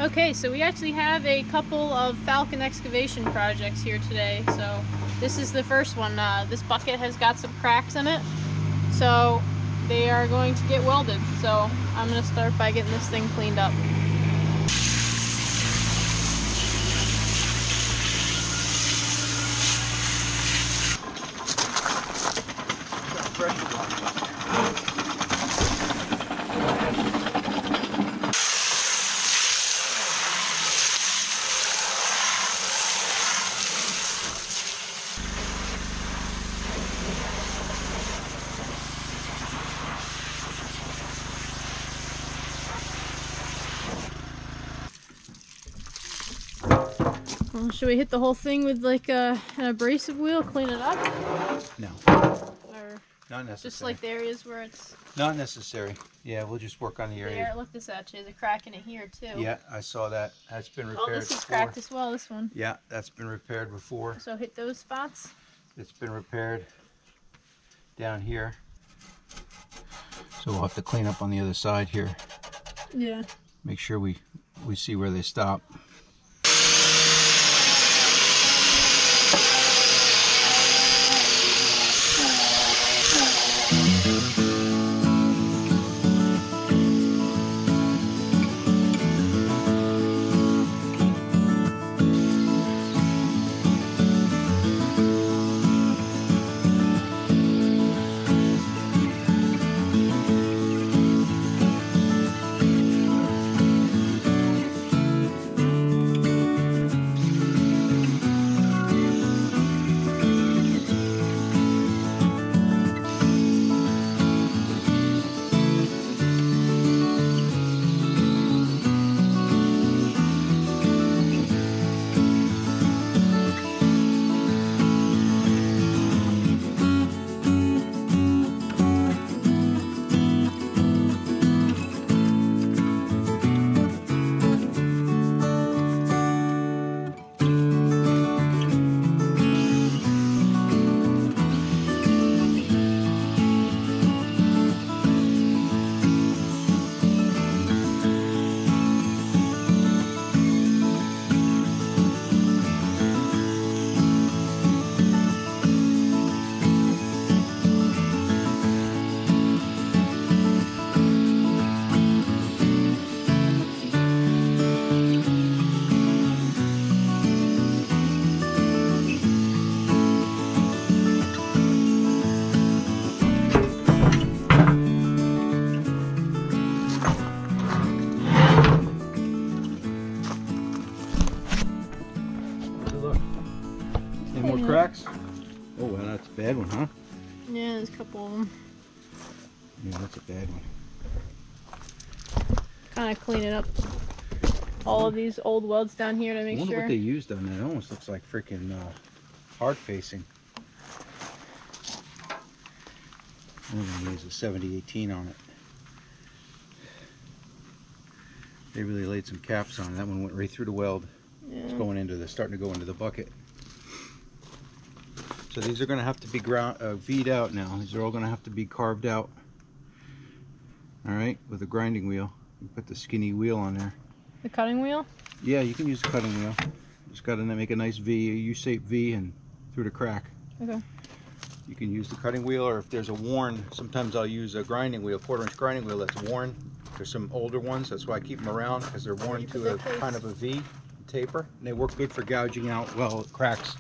Okay, so we actually have a couple of Falcon excavation projects here today. So this is the first one. This bucket has got some cracks in it, so they are going to get welded. So I'm going to start by getting this thing cleaned up. Well, should we hit the whole thing with like an abrasive wheel, clean it up? No. Or Not necessary. just like the areas where it's... Not necessary. Yeah, we'll just work on the area. There, look, this actually, there's a crack in it here too. Yeah, I saw that. That's been repaired Oh, this is before. cracked as well, this one. Yeah, that's been repaired before. So hit those spots. It's been repaired down here. So we'll have to clean up on the other side here. Yeah. Make sure we see where they stop. Any more cracks? Oh, well, that's a bad one, huh? Yeah, there's a couple of them. Yeah, that's a bad one. Kind of cleaning up all of these old welds down here to make I wonder sure. what they used on that. It almost looks like freaking hard facing. I'm going to use a 7018 on it. They really laid some caps on it. That one went right through the weld. Yeah. It's going into the, starting to go into the bucket. So these are going to have to be V'd out now. These are all going to have to be carved out. All right, with a grinding wheel. You put the skinny wheel on there. The cutting wheel? Yeah, you can use a cutting wheel. Just got to make a nice V, a U-shaped V, and through the crack. Okay. You can use the cutting wheel, or if there's a worn, sometimes I'll use a grinding wheel, quarter-inch grinding wheel that's worn. There's some older ones, that's why I keep them around, because they're worn to a kind of a V taper, and they work good for gouging out, well, cracks.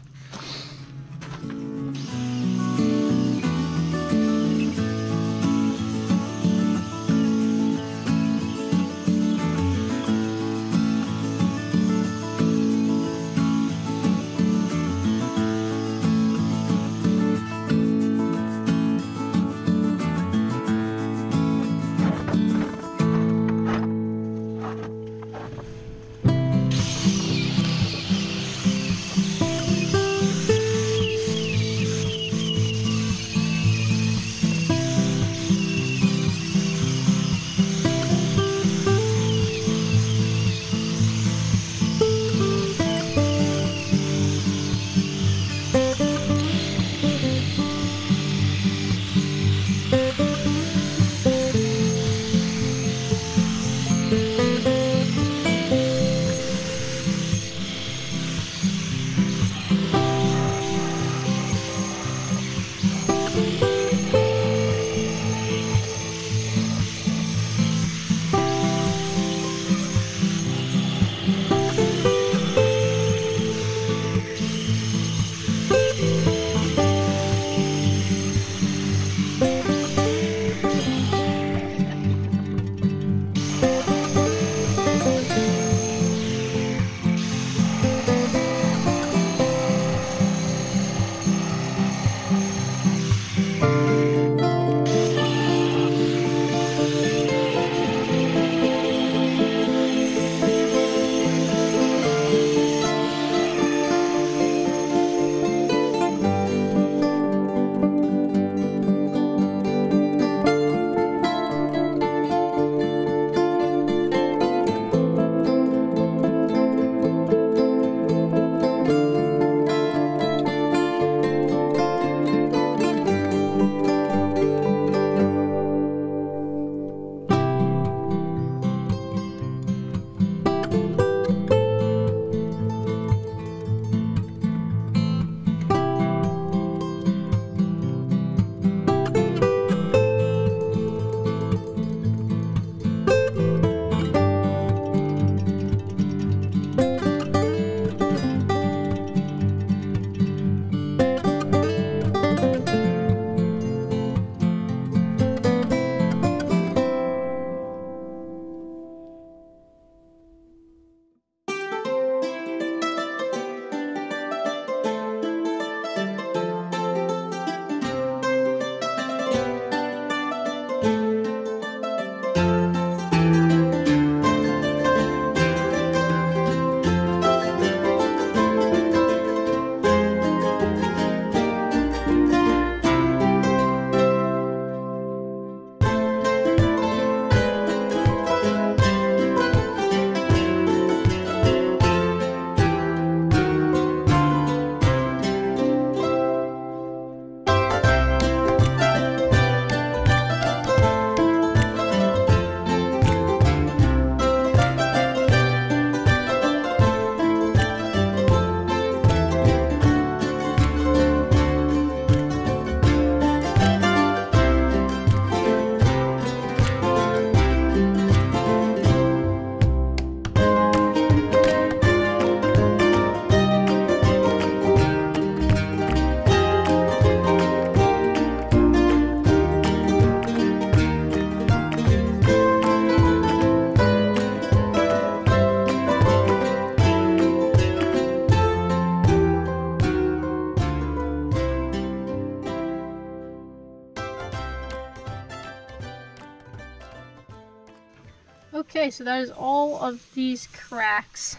Okay, so that is all of these cracks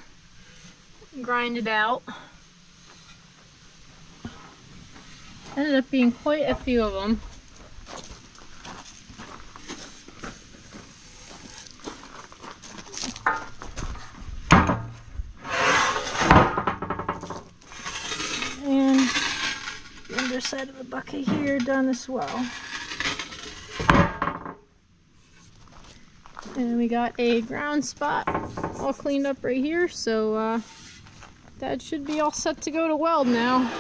grinded out. Ended up being quite a few of them. And the underside of the bucket here done as well. And we got a ground spot all cleaned up right here, so that should be all set to go to weld now.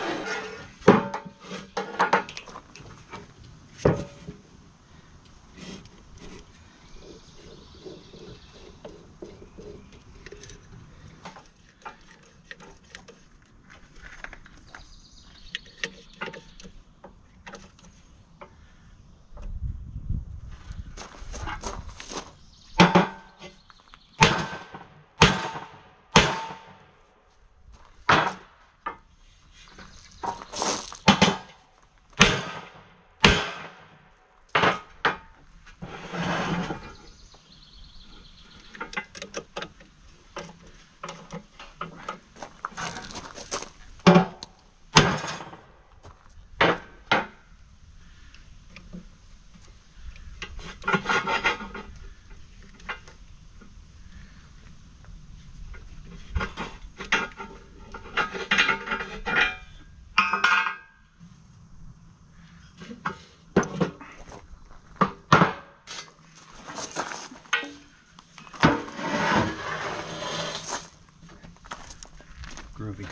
Groovy.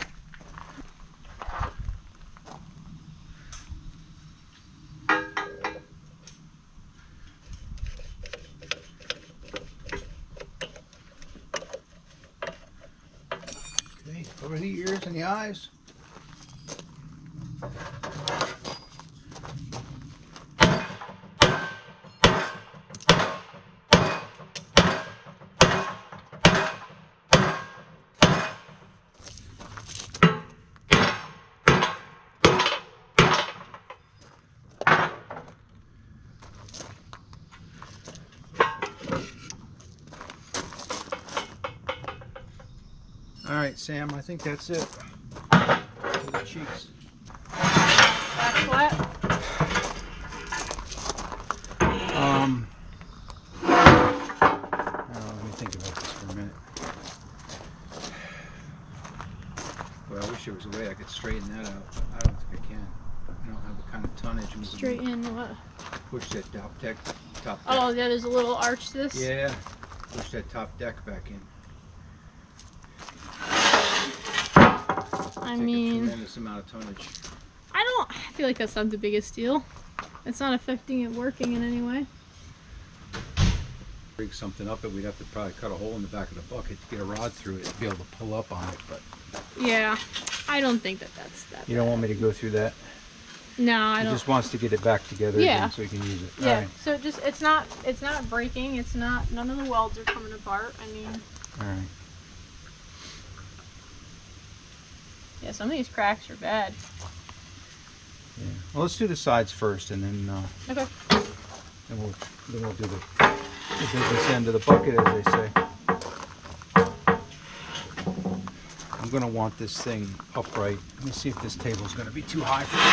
Okay, over the ears and the eyes. All right, Sam, I think that's it for the cheeks. Back flat. Let me think about this for a minute. Well, I wish there was a way I could straighten that out, but I don't think I can. I don't have the kind of tonnage. Straighten what? Push that top deck. Oh, yeah, there's a little arch to this? Yeah, push that top deck back in. I Take mean, a tremendous amount of tonnage. I feel like that's not the biggest deal. It's not affecting it working in any way. Rig something up, and we'd have to probably cut a hole in the back of the bucket to get a rod through it to be able to pull up on it. But yeah, I don't think that's that. You don't want me to go through that? No, I don't. He just wants to get it back together again so he can use it. Yeah. All right. So it's not breaking. It's not. None of the welds are coming apart. I mean. All right. Yeah, some of these cracks are bad. Yeah. Well, let's do the sides first, and then Okay. then we'll do the business end of the bucket, as they say. I'm gonna want this thing upright. Let me see if this table is gonna be too high for me.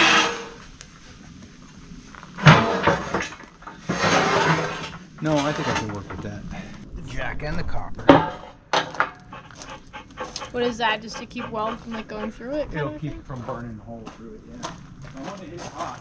No, I think I can work with that. The jack and the copper. What is that? Just to keep weld from like going through it? It'll keep from burning a hole through it. Yeah. I want it hit hot.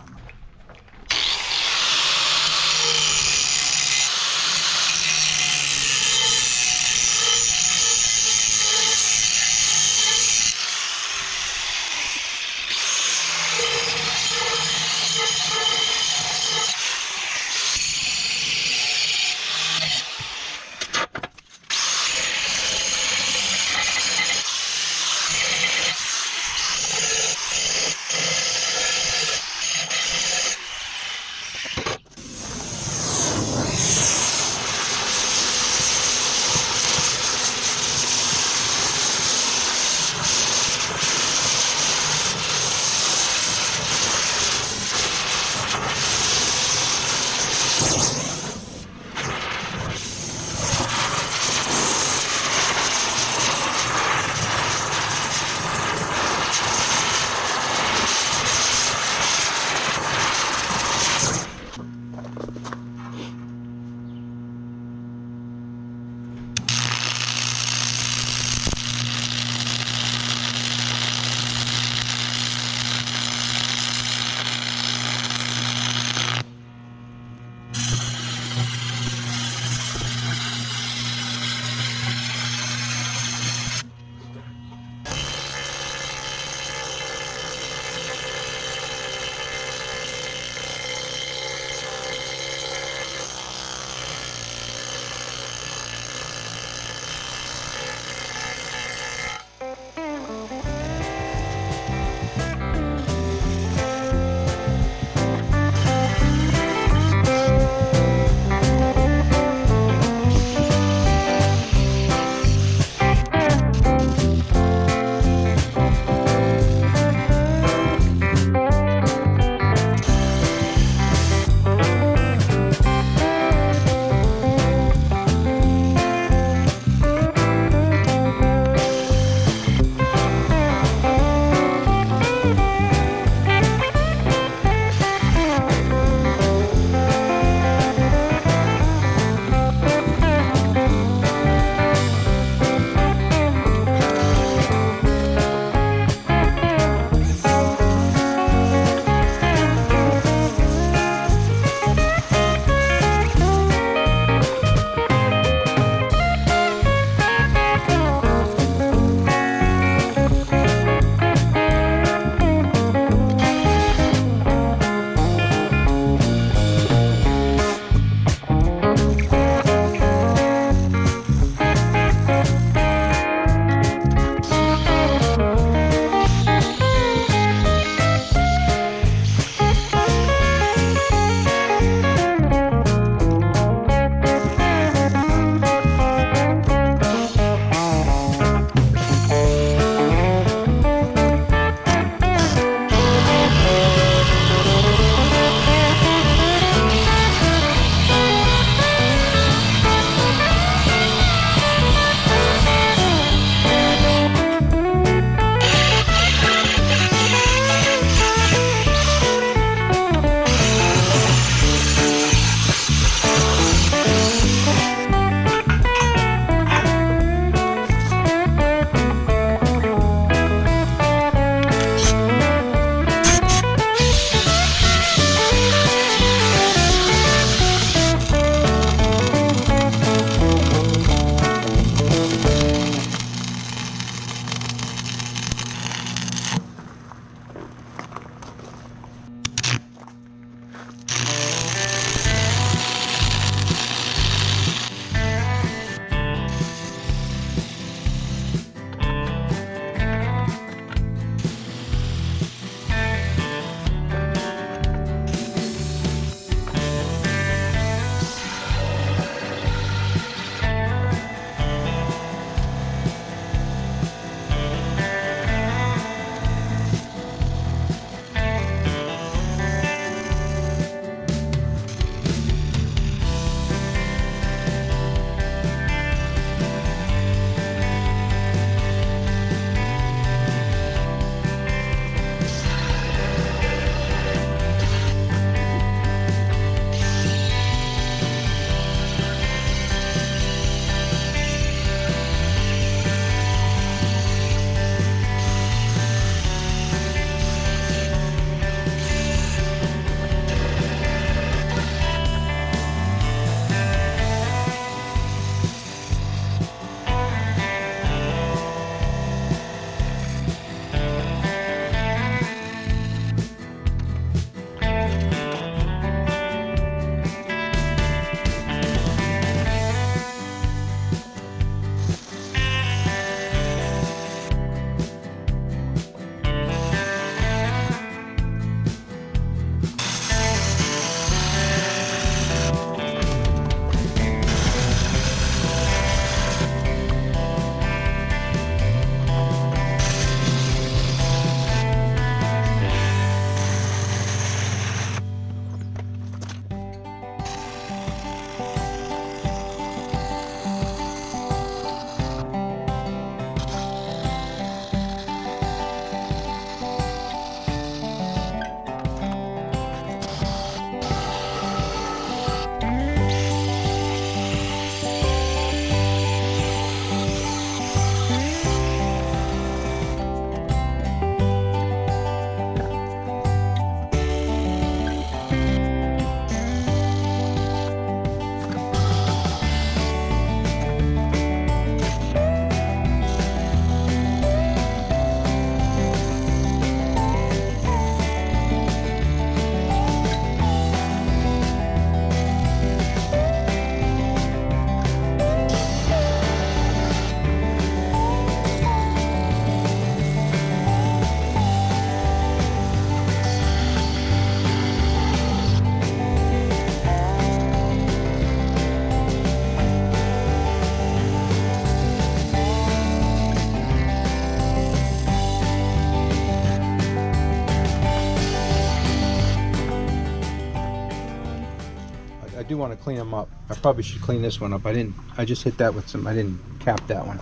do want to clean them up. I probably should clean this one up. I just hit that with some, I didn't cap that one.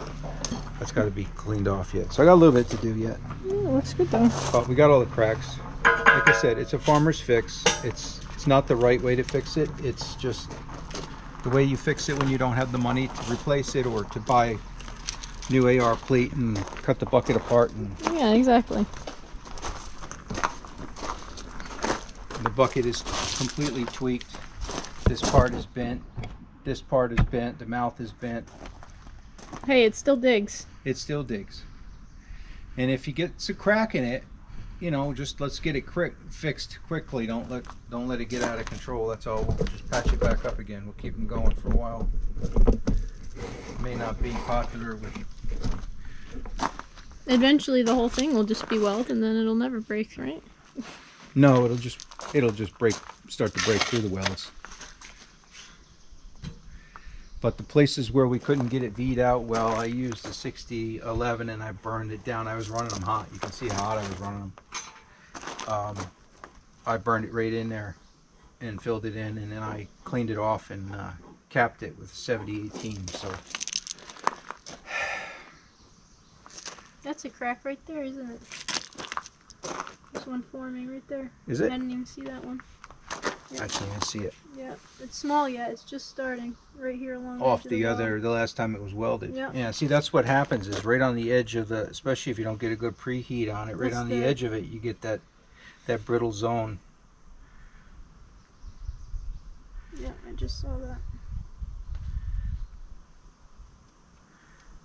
That's got to be cleaned off yet. So I got a little bit to do yet. Yeah, looks good though. But we got all the cracks. Like I said, it's a farmer's fix. It's not the right way to fix it. It's just the way you fix it when you don't have the money to replace it or to buy new AR pleat and cut the bucket apart. And yeah, exactly. the bucket is completely tweaked. This part is bent. This part is bent. The mouth is bent. Hey, it still digs. It still digs. And if you get a crack in it, you know, just let's get it fixed quickly. Don't let it get out of control. That's all. We'll just patch it back up again. We'll keep them going for a while. It may not be popular with. Eventually, the whole thing will just be welded, and then it'll never break, right? No, it'll just start to break through the welds. But the places where we couldn't get it V'd out well, I used the 6011 and I burned it down. I was running them hot. You can see how hot I was running them. I burned it right in there and filled it in, and then I cleaned it off and capped it with 7018. So that's a crack right there, isn't it? There's one forming right there. Is it? I didn't even see that one. Yeah. I can't see it. Yeah, it's small yet. It's just starting right here along Off the the last time it was welded. Yeah. Yeah, see, that's what happens is right on the edge of the, especially if you don't get a good preheat on it, right That's on the edge of it, you get that brittle zone. Yeah, I just saw that.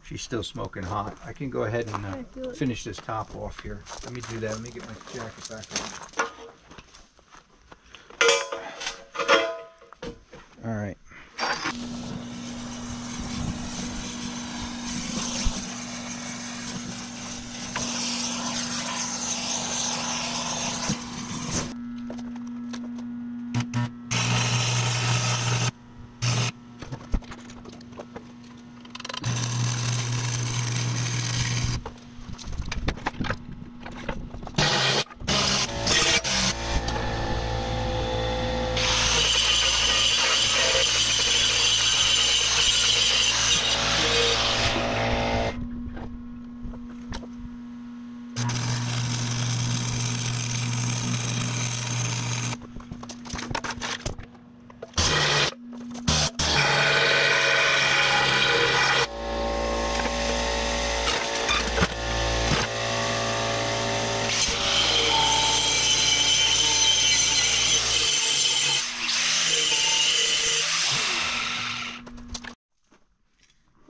She's still smoking hot. I can go ahead and I feel it. finish this top off here. Let me do that. Let me get my jacket back on. All right.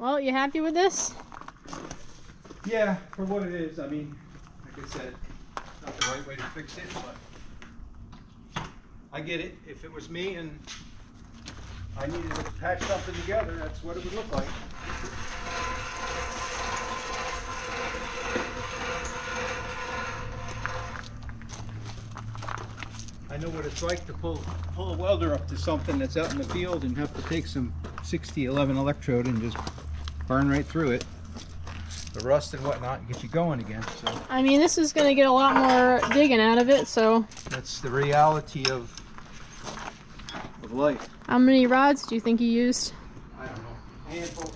Well, you happy with this? Yeah, for what it is. I mean, like I said, not the right way to fix it, but I get it. If it was me and I needed to patch something together, that's what it would look like. I know what it's like to pull a welder up to something that's out in the field and have to take some 6011 electrode and just burn right through it. The rust and whatnot and get you going again. So I mean, this is going to get a lot more digging out of it, so. that's the reality of life. How many rods do you think you used? I don't know. Handful.